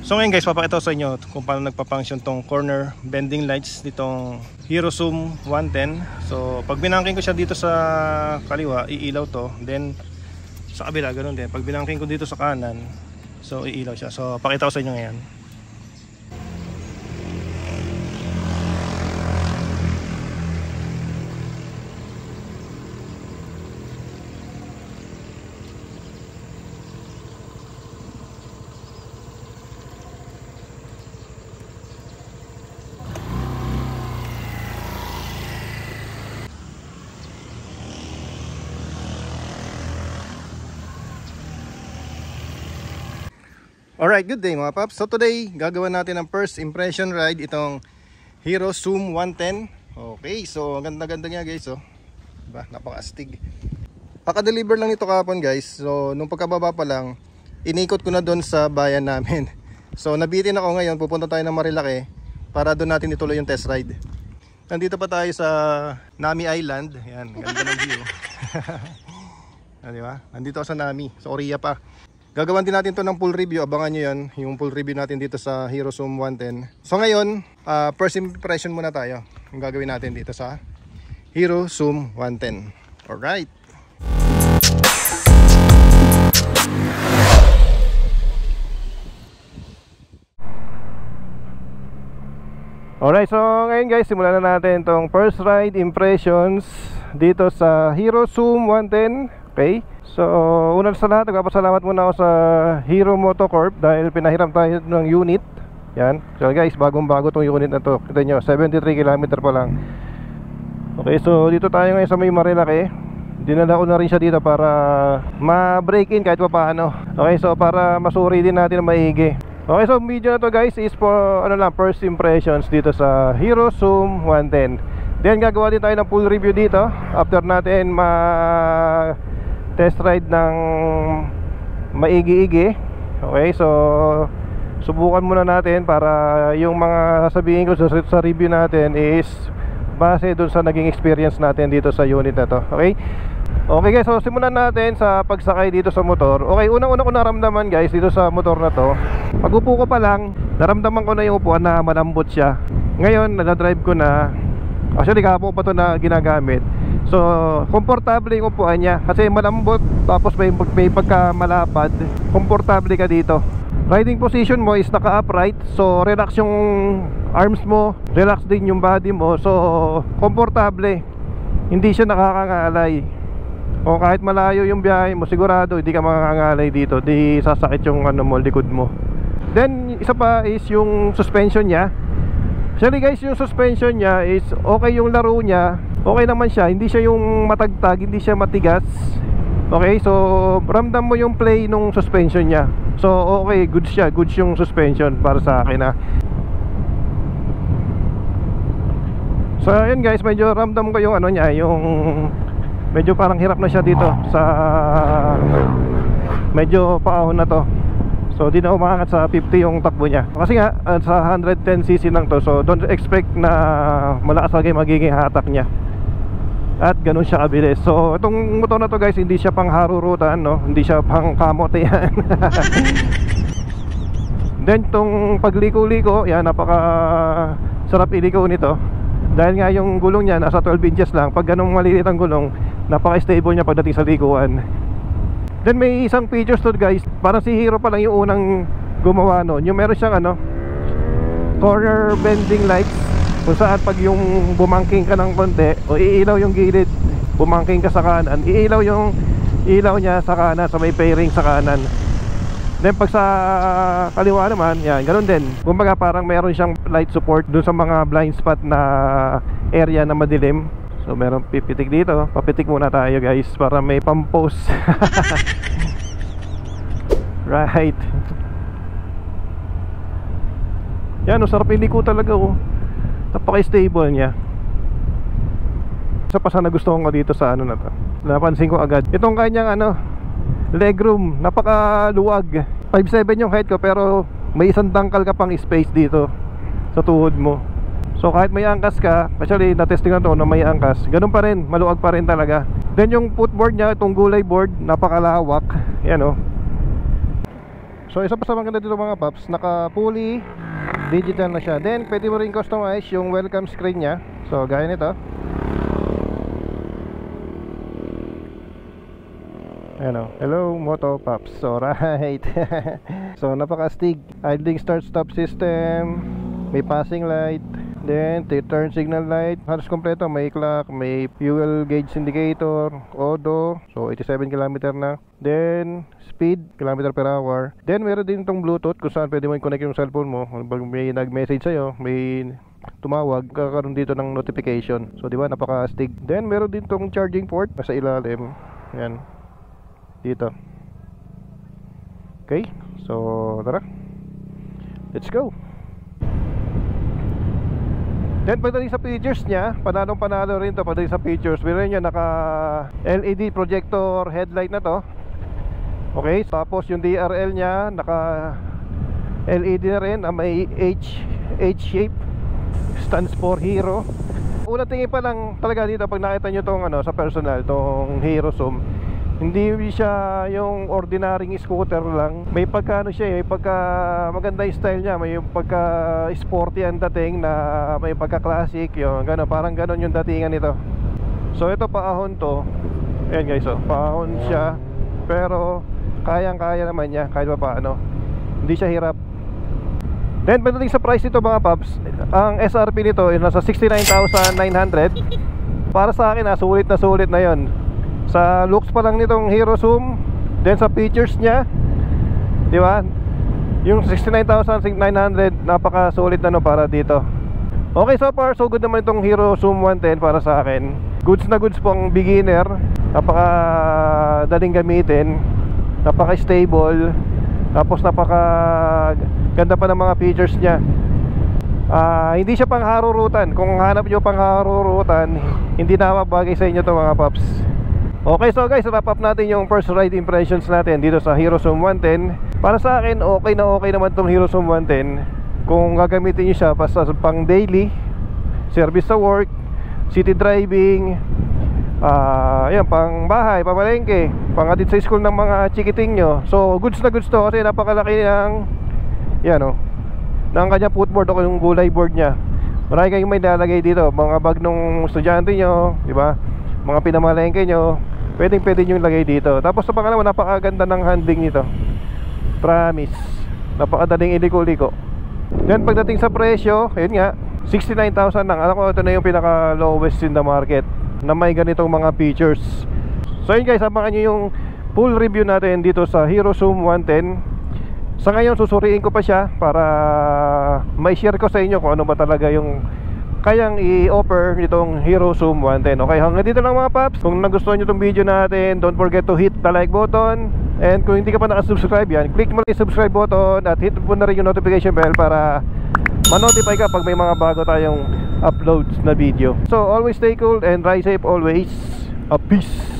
So ngayon guys, papakita ko sa inyo kung paano nagpa-function tong corner bending lights nitong Hero Zoom 110. So pag binangking ko siya dito sa kaliwa, iilaw to. Then sa kabila, ganun din. Pag binangking ko dito sa kanan, so iilaw siya. So pakita ko sa inyo ngayon. Alright, good day mga paps. So today, gagawin natin ang first impression ride itong Hero Zoom 110. Okay, so ganda-ganda nga guys, oh. Diba? Napaka-astig. Paka-deliver lang ito kahapon guys. So nung pagkababa pa lang, inikot ko na doon sa bayan namin. So nabitin ako ngayon, pupunta tayo ng Marilake para doon natin ituloy yung test ride. Nandito pa tayo sa Nami Island. Yan, ganda ng view. Diba? Nandito ako sa Nami, sa Oria pa. Gagawan din natin to ng full review. Abangan nyo yan, yung full review natin dito sa Hero Zoom 110. So ngayon, first impression muna tayo. Yung gagawin natin dito sa Hero Zoom 110. Alright. Alright, so ngayon guys, simulan na natin tong first ride impressions dito sa Hero Zoom 110. Okay, so una sa lahat, nagpapasalamat muna ako sa Hero Motocorp dahil pinahiram tayo ng unit. Yan, so guys, bagong bago tong unit na to. Kita nyo, 73 km pa lang. Okay, so dito tayo ngayon sa may Marilake. Dinala ko na rin siya dito para ma-break in kahit pa paano. Okay, so para masuri din natin na maigi. Okay, so video na to guys is for first impressions dito sa Hero Zoom 110. Then gagawa din tayo ng full review dito after natin test ride ng maigi-igi. Okay, so subukan muna natin para yung mga sasabihin ko sa review natin is base dun sa naging experience natin dito sa unit na to. Okay, okay guys, so simulan natin sa pagsakay dito sa motor. Okay, unang-una ko naramdaman guys dito sa motor na to, pag upo ko pa lang, naramdaman ko na yung upuan na malambot siya. Ngayon, nadadrive ko na. Actually, kahapon pa to na ginagamit. So, komportable yung upuan niya kasi malambot, tapos may pagkamalapad. Komportable ka dito. Riding position mo is naka-upright, so relax yung arms mo, relax din yung body mo. So, komportable. Hindi siya nakakangalay. O kahit malayo yung biyahe mo, sigurado hindi ka makakangalay dito. Di sasakit yung likod mo. Then, isa pa is yung suspension niya. Actually guys, yung suspension niya is okay, yung laro niya okay naman siya, hindi siya yung matagtag, hindi siya matigas. Okay, so ramdam mo yung play nung suspension niya. So okay, good siya, good yung suspension para sa akin So ayun guys, medyo ramdam ko yung niya, yung medyo parang hirap na siya dito sa medyo paahon na to. So di na umaangat sa 50 yung takbo niya. Kasi nga sa 110cc lang to, so don't expect na malakas lagi magiging hatak niya. At ganun siya kabilis. So itong motor na to guys, hindi siya pang harurutan, no? Hindi siya pang kamote yan. Then itong pagliko-liko, yan, napaka sarap iliko nito. Dahil nga yung gulong niya nasa 12 inches lang. Pag ganung maliit ang gulong, napaka-stable niya pagdating sa likuan. Then may isang features to guys, parang si Hero pa lang yung unang gumawa nun. Yung meron siyang corner bending lights, kung saan pag yung bumangking ka ng konti o iilaw yung gilid, bumangking ka sa kanan, iilaw yung ilaw niya sa kanan, sa may fairing sa kanan. Then pag sa kaliwa naman, yan, ganun din. Kumbaga parang meron siyang light support dun sa mga blind spot na area na madilim. So meron pipitik dito. Papitik muna tayo guys para may pampost. Right. Yan, sarap iliko talaga napaka-stable niya. Isa pa sa nagustuhan ko dito sa na to, napansin ko agad itong kanyang legroom, napakaluwag. 5'7" yung height ko, pero may isang dangkal ka pang space dito sa tuhod mo. So kahit may angkas ka, actually na-testing na to na may angkas, ganun pa rin, maluwag pa rin talaga. Then yung footboard niya, itong gulay board, napakalawak. Yan So isa pa sa maganda dito mga paps, naka fully digital na siya. Then pwede mo rin customize yung welcome screen nya. So gaya nito. Ano, hello Moto Paps. Alright. So napaka-astig. Idling start stop system, may passing light, then turn signal light, halos kompleto. May clock, may fuel gauge indicator, odo. So 87 km na. Then speed, kilometer per hour. Then meron din itong Bluetooth kung saan pwede mo i-connect yung cellphone mo. Pag may nag-message sa'yo, may tumawag, kakaroon dito ng notification. So di ba, napaka-astig. Then meron din itong charging port nasa ilalim. Yan, dito. Okay, so tara, let's go. Then pagdating sa features nya, panalong panalo rin to. Pagdating sa features, meron nyo naka LED projector headlight na to. Okay, tapos yung DRL nya naka LED na rin, may H shape, stands for Hero. Unang tingin pa lang talaga dito pag nakita nyo tong sa personal, tong Hero Zoom, hindi siya yung ordinaryong scooter lang. May pagka siya, may pagka maganda yung style niya, may pagka sporty ang dating, na may pagka classic, yung gano'n, parang gano'n yung datingan nito. So ito paahon to. Ayan guys, paahon siya, pero kayang-kaya naman niya kahit pa paano. Hindi siya hirap. Then pagdating sa price nito mga paps, ang SRP nito ay nasa 69,900. Para sa akin sulit na yon. Sa looks pa lang nitong Hero Zoom, then sa features niya, di ba? Yung 69,900, napaka-solid na para dito. Okay, so far so good naman itong Hero Zoom 110 para sa akin. Goods na goods pong beginner, napaka-daling gamitin, napaka-stable, tapos napaka-ganda pa ng mga features niya. Hindi siya pang harurutan. Kung hanap nyo pang harurutan, hindi na mabagay sa inyo to mga paps. Okay, so guys, wrap up natin yung first ride impressions natin dito sa Hero Zoom 110. Para sa akin, okay naman tong Hero Zoom 110 kung gagamitin nyo siya pang daily, service sa work, city driving, yan, pang bahay, pamalengke, pang atid sa school ng mga chikiting nyo. So goods na goods to kasi napakalaki ng yan ng kanyang footboard o yung gulay board nya. Marami kayong may lalagay dito, mga bag nung estudyante nyo, di ba? Mga pinamalengke nyo, pwede nyo lagay dito. Tapos sa pangalawa, napakaganda ng handling nito. Promise, napakadaling iliko-liko. Then pagdating sa presyo, ayun nga, 69,000 lang. Alam ko ito na yung pinaka lowest in the market na may ganitong mga features. So yun guys, abangan nyo yung full review natin dito sa Hero Zoom 110. Sa ngayon susuriin ko pa siya para may share ko sa inyo kung ano ba talaga yung kayang i-offer nitong Hero Zoom 110. Okay, hanggang dito lang mga paps. Kung nagustuhan nyo itong video natin, don't forget to hit the like button. And kung hindi ka pa nakasubscribe yan, click mo lang yung subscribe button at hit mo na rin yung notification bell para ma-notify ka pag may mga bago tayong uploads na video. So always stay cool and ride safe always. Peace.